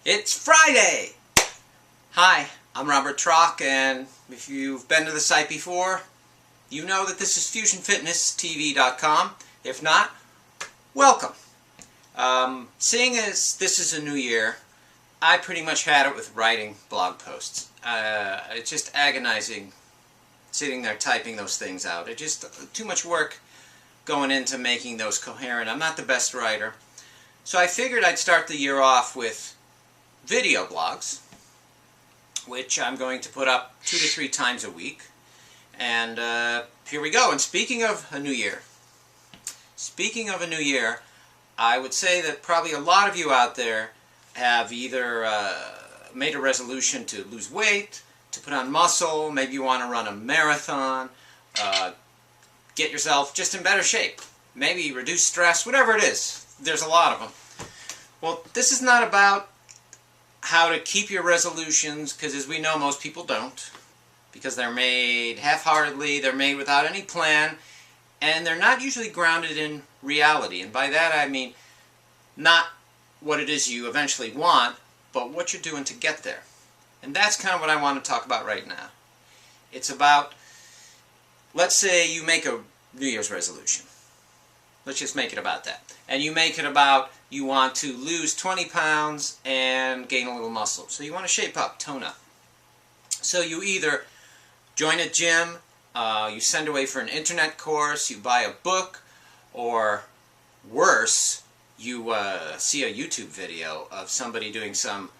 It's Friday! Hi, I'm Robert Trock, and if you've been to the site before, you know that this is FusionFitnessTV.com. If not, welcome. Seeing as this is a new year, I pretty much had it with writing blog posts. It's just agonizing sitting there typing those things out. It's just too much work going into making those coherent. I'm not the best writer. So I figured I'd start the year off with video blogs, which I'm going to put up 2 to 3 times a week. And here we go. And speaking of a new year, I would say that probably a lot of you out there have either made a resolution to lose weight, to put on muscle, maybe you want to run a marathon, get yourself just in better shape, maybe reduce stress, whatever it is. There's a lot of them. Well, this is not about how to keep your resolutions, because as we know, most people don't, because they're made half-heartedly, they're made without any plan, and they're not usually grounded in reality. And by that I mean not what it is you eventually want, but what you're doing to get there. And that's kind of what I want to talk about right now. It's about, let's say you make a New Year's resolution. Let's just make it about that. And you make it about you want to lose 20 pounds and gain a little muscle. So you want to shape up, tone up. So you either join a gym, you send away for an internet course, you buy a book, or worse, you see a YouTube video of somebody doing some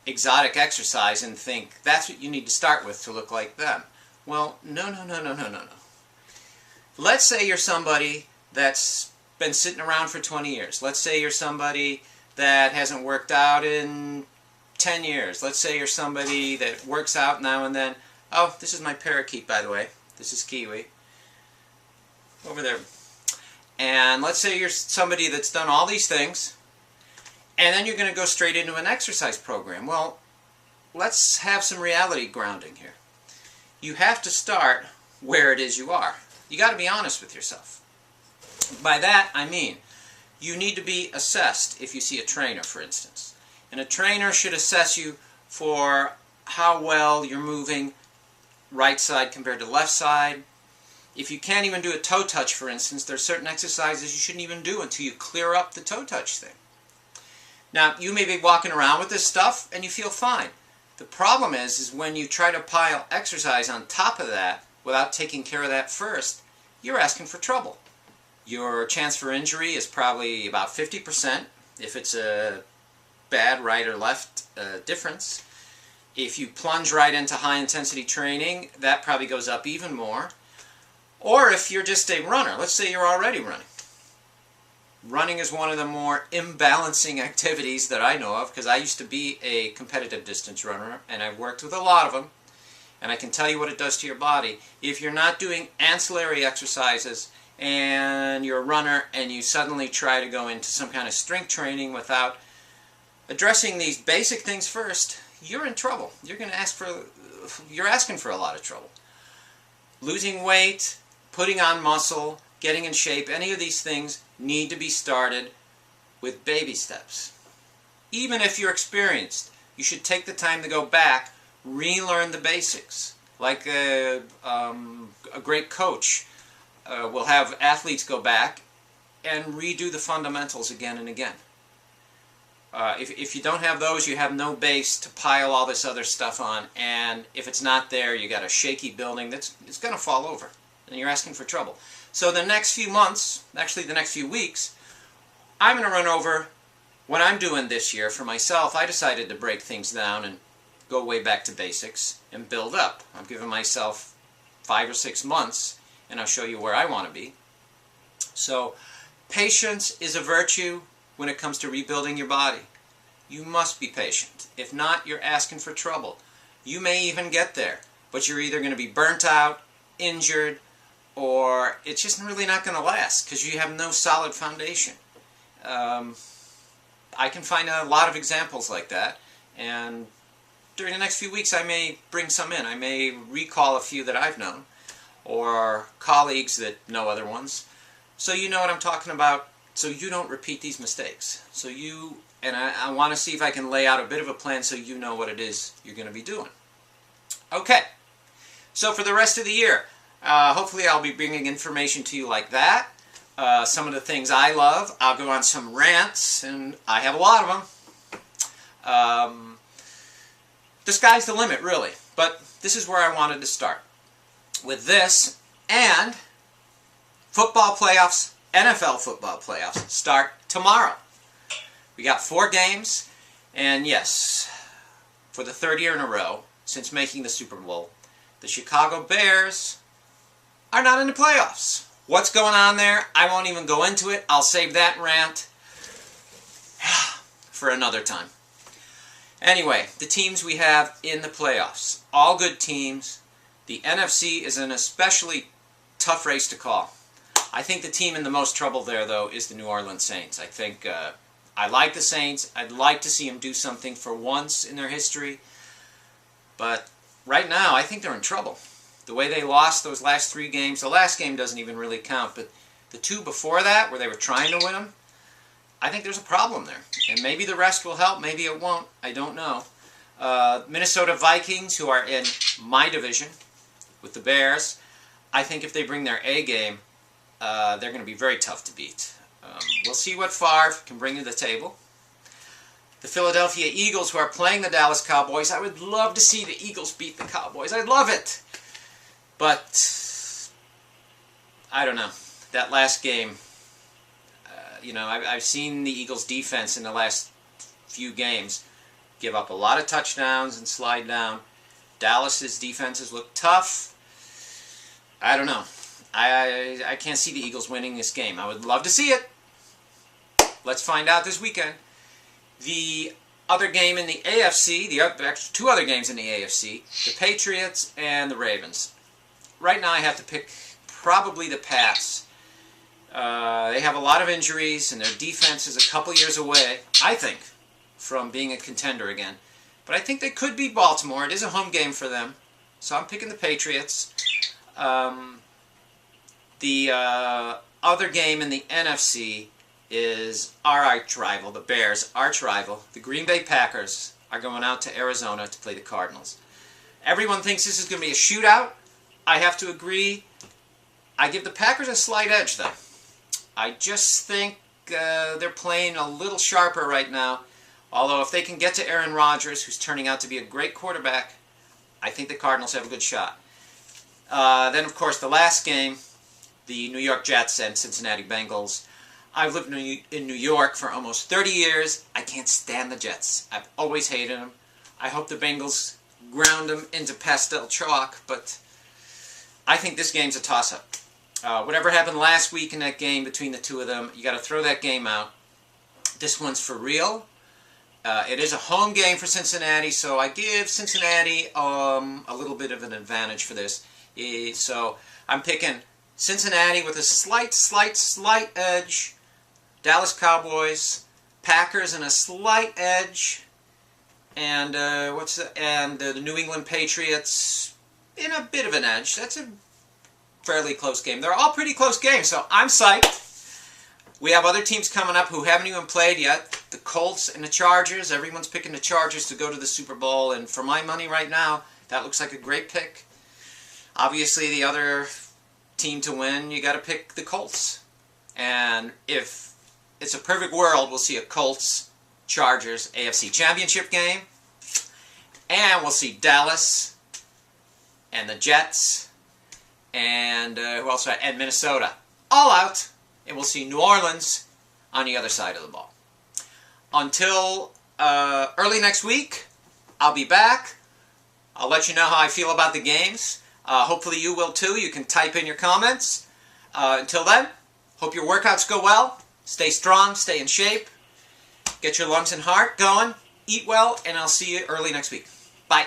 exotic exercise and think that's what you need to start with to look like them. Well, no. Let's say you're somebody that's been sitting around for 20 years. Let's say you're somebody that hasn't worked out in 10 years. Let's say you're somebody that works out now and then. Oh, this is my parakeet, by the way. This is Kiwi. Over there. And let's say you're somebody that's done all these things, and then you're going to go straight into an exercise program. Well, let's have some reality grounding here. You have to start where it is you are. You got to be honest with yourself. By that I mean you need to be assessed if you see a trainer, for instance. And a trainer should assess you for how well you're moving right side compared to left side. If you can't even do a toe touch, for instance, there are certain exercises you shouldn't even do until you clear up the toe touch thing. Now, you may be walking around with this stuff and you feel fine. The problem is when you try to pile exercise on top of that without taking care of that first, you're asking for trouble. Your chance for injury is probably about 50% if it's a bad right or left difference. If you plunge right into high-intensity training, that probably goes up even more. Or if you're just a runner, let's say you're already running. Running is one of the more imbalancing activities that I know of, because I used to be a competitive distance runner, and I've worked with a lot of them, and I can tell you what it does to your body. If you're not doing ancillary exercises, and you're a runner, and you suddenly try to go into some kind of strength training without addressing these basic things first, you're in trouble. You're asking for a lot of trouble. Losing weight, putting on muscle, getting in shape, any of these things need to be started with baby steps. Even if you're experienced, you should take the time to go back, relearn the basics. Like a great coach will have athletes go back and redo the fundamentals again and again. If you don't have those, you have no base to pile all this other stuff on, and if it's not there, you got a shaky building it's going to fall over, and you're asking for trouble. So the next few months, actually the next few weeks, I'm going to run over what I'm doing this year for myself. I decided to break things down and go way back to basics and build up. I'm giving myself 5 or 6 months, and I'll show you where I want to be. So patience is a virtue when it comes to rebuilding your body. You must be patient. If not, you're asking for trouble. You may even get there, but you're either going to be burnt out, injured, or it's just really not going to last because you have no solid foundation. I can find a lot of examples like that, and during the next few weeks I may bring some in. I may recall a few that I've known, or colleagues that know other ones, so you know what I'm talking about, so you don't repeat these mistakes. So you And I want to see if I can lay out a bit of a plan so you know what it is you're going to be doing. Okay, so for the rest of the year, hopefully I'll be bringing information to you like that. Some of the things I love, I'll go on some rants, and I have a lot of them. The sky's the limit, really. But this is where I wanted to start. With this, and football playoffs, NFL football playoffs, start tomorrow. We got 4 games, and yes, for the 3rd year in a row, since making the Super Bowl, the Chicago Bears are not in the playoffs. What's going on there? I won't even go into it. I'll save that rant for another time. Anyway, the teams we have in the playoffs, all good teams. The NFC is an especially tough race to call. I think the team in the most trouble there, though, is the New Orleans Saints. I think I like the Saints. I'd like to see them do something for once in their history. But right now, I think they're in trouble. The way they lost those last 3 games, the last game doesn't even really count, but the 2 before that, where they were trying to win them, I think there's a problem there. And maybe the rest will help, maybe it won't. I don't know. Minnesota Vikings, who are in my division with the Bears, I think if they bring their A game, they're going to be very tough to beat. We'll see what Favre can bring to the table. The Philadelphia Eagles, who are playing the Dallas Cowboys, I would love to see the Eagles beat the Cowboys. I'd love it. But, I don't know. That last game, you know, I've seen the Eagles' defense in the last few games give up a lot of touchdowns and slide down. Dallas's defenses look tough. I don't know. I can't see the Eagles winning this game. I would love to see it. Let's find out this weekend. The other game in the AFC, actually 2 other games in the AFC, the Patriots and the Ravens. Right now I have to pick probably the Pats. They have a lot of injuries and their defense is a couple years away, I think, from being a contender again. But I think they could beat Baltimore. It is a home game for them. So I'm picking the Patriots. The other game in the NFC is our arch rival, the Bears' arch rival. The Green Bay Packers are going out to Arizona to play the Cardinals. Everyone thinks this is going to be a shootout. I have to agree. I give the Packers a slight edge, though. I just think they're playing a little sharper right now. Although if they can get to Aaron Rodgers, who's turning out to be a great quarterback, I think the Cardinals have a good shot. Then, of course, the last game, the New York Jets and Cincinnati Bengals. I've lived in New York for almost 30 years. I can't stand the Jets. I've always hated them. I hope the Bengals ground them into pastel chalk, but I think this game's a toss-up. Whatever happened last week in that game between the 2 of them, you got to throw that game out. This one's for real. It is a home game for Cincinnati, so I give Cincinnati a little bit of an advantage for this. So I'm picking Cincinnati with a slight edge. Dallas Cowboys, Packers in a slight edge, and the New England Patriots in a bit of an edge. That's a fairly close game. They're all pretty close games, so I'm psyched. We have other teams coming up who haven't even played yet. The Colts and the Chargers. Everyone's picking the Chargers to go to the Super Bowl, and for my money right now, that looks like a great pick. Obviously, the other team to win, you got to pick the Colts. And if it's a perfect world, we'll see a Colts-Chargers AFC Championship game. And we'll see Dallas and the Jets and who else? And Minnesota all out. And we'll see New Orleans on the other side of the ball. Until early next week, I'll be back. I'll let you know how I feel about the games. Hopefully you will too. You can type in your comments. Until then, hope your workouts go well. Stay strong, stay in shape. Get your lungs and heart going. Eat well, and I'll see you early next week. Bye.